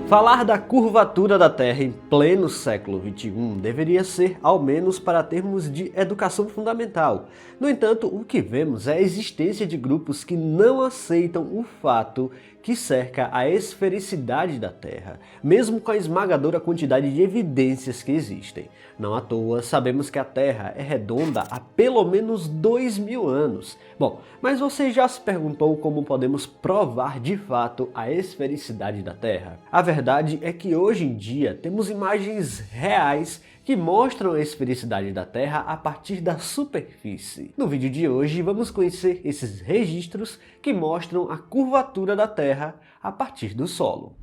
Falar da curvatura da Terra em pleno século XXI deveria ser, ao menos, para termos de educação fundamental. No entanto, o que vemos é a existência de grupos que não aceitam o fato que cerca a esfericidade da Terra, mesmo com a esmagadora quantidade de evidências que existem. Não à toa, sabemos que a Terra é redonda há pelo menos 2000 anos. Bom, mas você já se perguntou como podemos provar de fato a esfericidade da Terra? A verdade é que hoje em dia temos imagens reais que mostram a esfericidade da Terra a partir da superfície. No vídeo de hoje vamos conhecer esses registros que mostram a curvatura da Terra a partir do solo.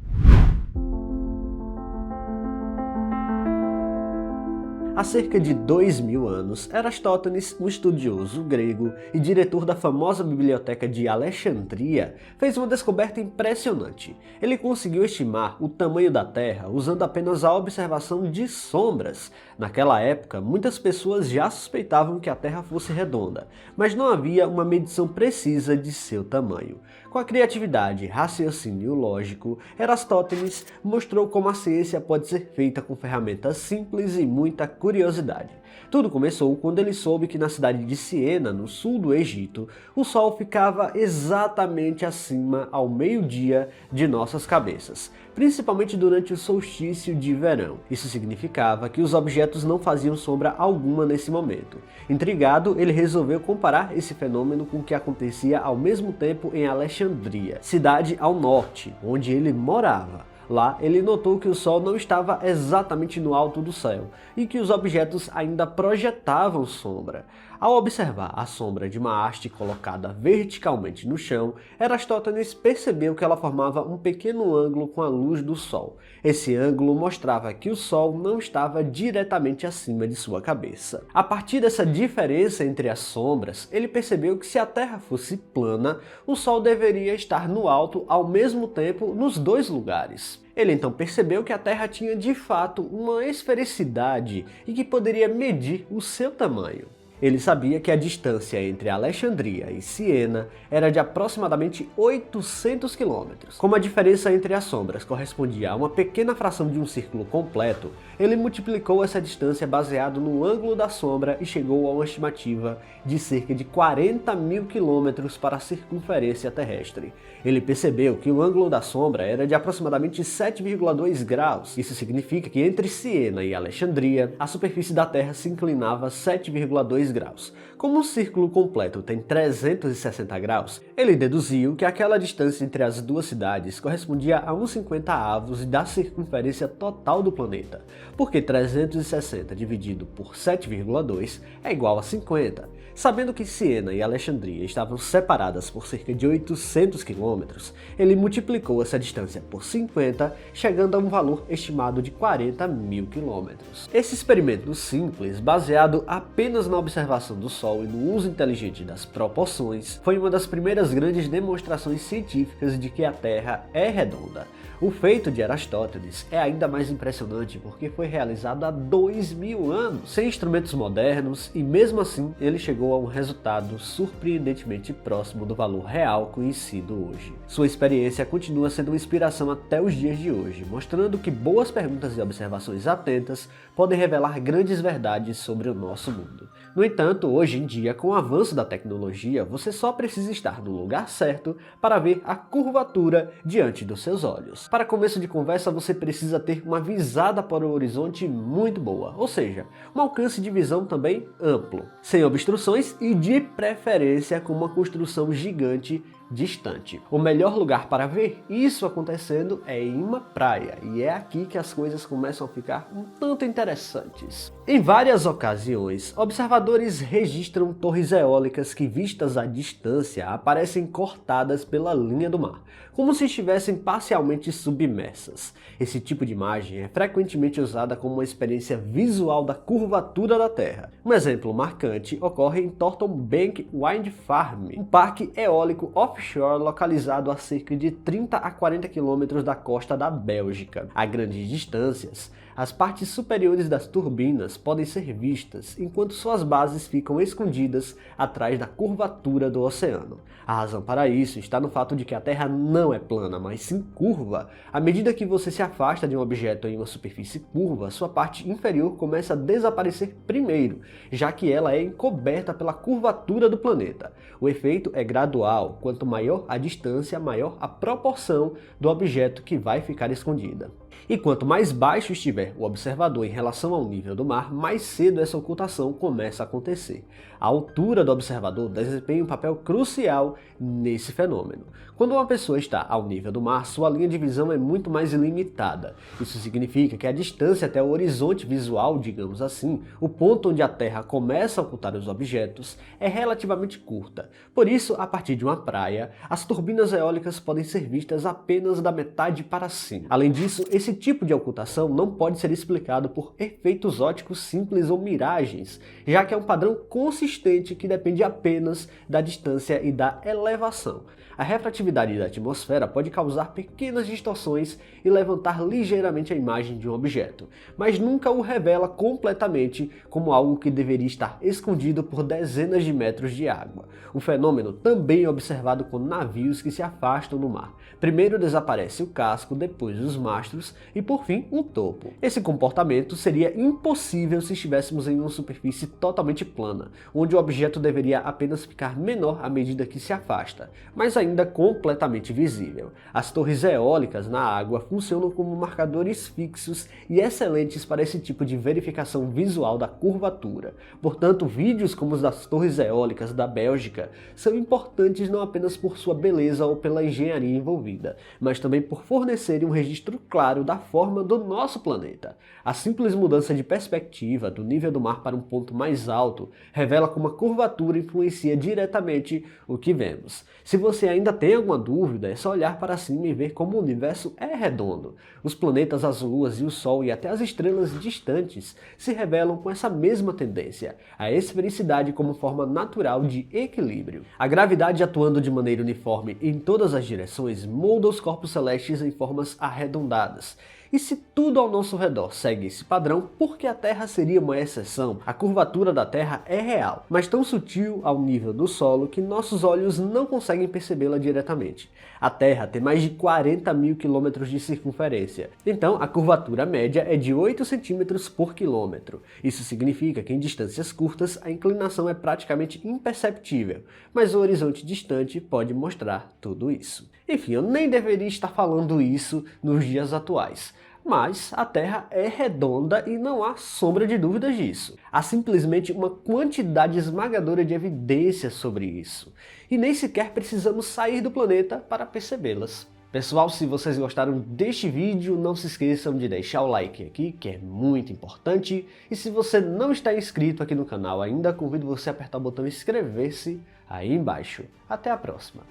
Há cerca de 2000 anos, Eratóstenes, um estudioso grego e diretor da famosa biblioteca de Alexandria, fez uma descoberta impressionante. Ele conseguiu estimar o tamanho da Terra usando apenas a observação de sombras. Naquela época, muitas pessoas já suspeitavam que a Terra fosse redonda, mas não havia uma medição precisa de seu tamanho. Com a criatividade e raciocínio lógico, Eratóstenes mostrou como a ciência pode ser feita com ferramentas simples e muita curiosidade. Tudo começou quando ele soube que na cidade de Siena, no sul do Egito, o Sol ficava exatamente acima ao meio-dia de nossas cabeças, principalmente durante o solstício de verão. Isso significava que os objetos não faziam sombra alguma nesse momento. Intrigado, ele resolveu comparar esse fenômeno com o que acontecia ao mesmo tempo em Alexandria, cidade ao norte, onde ele morava. Lá, ele notou que o Sol não estava exatamente no alto do céu e que os objetos ainda projetavam sombra. Ao observar a sombra de uma haste colocada verticalmente no chão, Eratóstenes percebeu que ela formava um pequeno ângulo com a luz do Sol. Esse ângulo mostrava que o Sol não estava diretamente acima de sua cabeça. A partir dessa diferença entre as sombras, ele percebeu que se a Terra fosse plana, o Sol deveria estar no alto ao mesmo tempo nos dois lugares. Ele então percebeu que a Terra tinha de fato uma esfericidade e que poderia medir o seu tamanho. Ele sabia que a distância entre Alexandria e Siena era de aproximadamente 800 quilômetros. Como a diferença entre as sombras correspondia a uma pequena fração de um círculo completo, ele multiplicou essa distância baseado no ângulo da sombra e chegou a uma estimativa de cerca de 40.000 quilômetros para a circunferência terrestre. Ele percebeu que o ângulo da sombra era de aproximadamente 7,2 graus. Isso significa que entre Siena e Alexandria, a superfície da Terra se inclinava 7,2 graus. Como um círculo completo tem 360 graus, ele deduziu que aquela distância entre as duas cidades correspondia a 1/50 da circunferência total do planeta, porque 360 dividido por 7,2 é igual a 50. Sabendo que Siena e Alexandria estavam separadas por cerca de 800 quilômetros, ele multiplicou essa distância por 50, chegando a um valor estimado de 40.000 quilômetros. Esse experimento simples, baseado apenas na observação do Sol e no uso inteligente das proporções, foi uma das primeiras grandes demonstrações científicas de que a Terra é redonda. O feito de Eratóstenes é ainda mais impressionante porque foi realizado há 2000 anos, sem instrumentos modernos, e mesmo assim ele chegou a um resultado surpreendentemente próximo do valor real conhecido hoje. Sua experiência continua sendo uma inspiração até os dias de hoje, mostrando que boas perguntas e observações atentas podem revelar grandes verdades sobre o nosso mundo. No entanto, hoje em dia, com o avanço da tecnologia, você só precisa estar no lugar certo para ver a curvatura diante dos seus olhos. Para começo de conversa, você precisa ter uma visada para o horizonte muito boa, ou seja, um alcance de visão também amplo, sem obstruções e de preferência com uma construção gigante distante. O melhor lugar para ver isso acontecendo é em uma praia, e é aqui que as coisas começam a ficar um tanto interessantes. Em várias ocasiões, observadores registram torres eólicas que, vistas à distância, aparecem cortadas pela linha do mar, como se estivessem parcialmente submersas. Esse tipo de imagem é frequentemente usada como uma experiência visual da curvatura da Terra. Um exemplo marcante ocorre em Thornton Bank Wind Farm, um parque eólico offshore localizado a cerca de 30 a 40 quilômetros da costa da Bélgica. A grandes distâncias, As partes superiores das turbinas podem ser vistas, enquanto suas bases ficam escondidas atrás da curvatura do oceano. A razão para isso está no fato de que a Terra não é plana, mas sim curva. À medida que você se afasta de um objeto em uma superfície curva, sua parte inferior começa a desaparecer primeiro, já que ela é encoberta pela curvatura do planeta. O efeito é gradual, quanto maior a distância, maior a proporção do objeto que vai ficar escondida. E quanto mais baixo estiver o observador em relação ao nível do mar, mais cedo essa ocultação começa a acontecer. A altura do observador desempenha um papel crucial nesse fenômeno. Quando uma pessoa está ao nível do mar, sua linha de visão é muito mais limitada. Isso significa que a distância até o horizonte visual, digamos assim, o ponto onde a Terra começa a ocultar os objetos, é relativamente curta. Por isso, a partir de uma praia, as turbinas eólicas podem ser vistas apenas da metade para cima. Além disso, esse tipo de ocultação não pode ser explicado por efeitos ópticos simples ou miragens, já que é um padrão consistente que depende apenas da distância e da elevação. A refratividade da atmosfera pode causar pequenas distorções e levantar ligeiramente a imagem de um objeto, mas nunca o revela completamente como algo que deveria estar escondido por dezenas de metros de água. O fenômeno também é observado com navios que se afastam no mar. Primeiro desaparece o casco, depois os mastros e por fim o topo. Esse comportamento seria impossível se estivéssemos em uma superfície totalmente plana, onde o objeto deveria apenas ficar menor à medida que se afasta, mas ainda completamente visível. As torres eólicas na água funcionam como marcadores fixos e excelentes para esse tipo de verificação visual da curvatura. Portanto, vídeos como os das torres eólicas da Bélgica são importantes não apenas por sua beleza ou pela engenharia envolvida, mas também por fornecerem um registro claro da forma do nosso planeta. A simples mudança de perspectiva do nível do mar para um ponto mais alto revela como a curvatura influencia diretamente o que vemos. Se você ainda tem alguma dúvida, é só olhar para cima e ver como o universo é redondo. Os planetas, as luas e o Sol e até as estrelas distantes se revelam com essa mesma tendência, a esfericidade como forma natural de equilíbrio. A gravidade atuando de maneira uniforme em todas as direções molda os corpos celestes em formas arredondadas. E se tudo ao nosso redor segue esse padrão, por que a Terra seria uma exceção? A curvatura da Terra é real, mas tão sutil ao nível do solo que nossos olhos não conseguem percebê-la diretamente. A Terra tem mais de 40 mil quilômetros de circunferência, então a curvatura média é de 8 centímetros por quilômetro. Isso significa que em distâncias curtas a inclinação é praticamente imperceptível, mas o horizonte distante pode mostrar tudo isso. Enfim, eu nem deveria estar falando isso nos dias atuais. Mas a Terra é redonda e não há sombra de dúvidas disso. Há simplesmente uma quantidade esmagadora de evidências sobre isso. E nem sequer precisamos sair do planeta para percebê-las. Pessoal, se vocês gostaram deste vídeo, não se esqueçam de deixar o like aqui, que é muito importante. E se você não está inscrito aqui no canal ainda, convido você a apertar o botão inscrever-se aí embaixo. Até a próxima!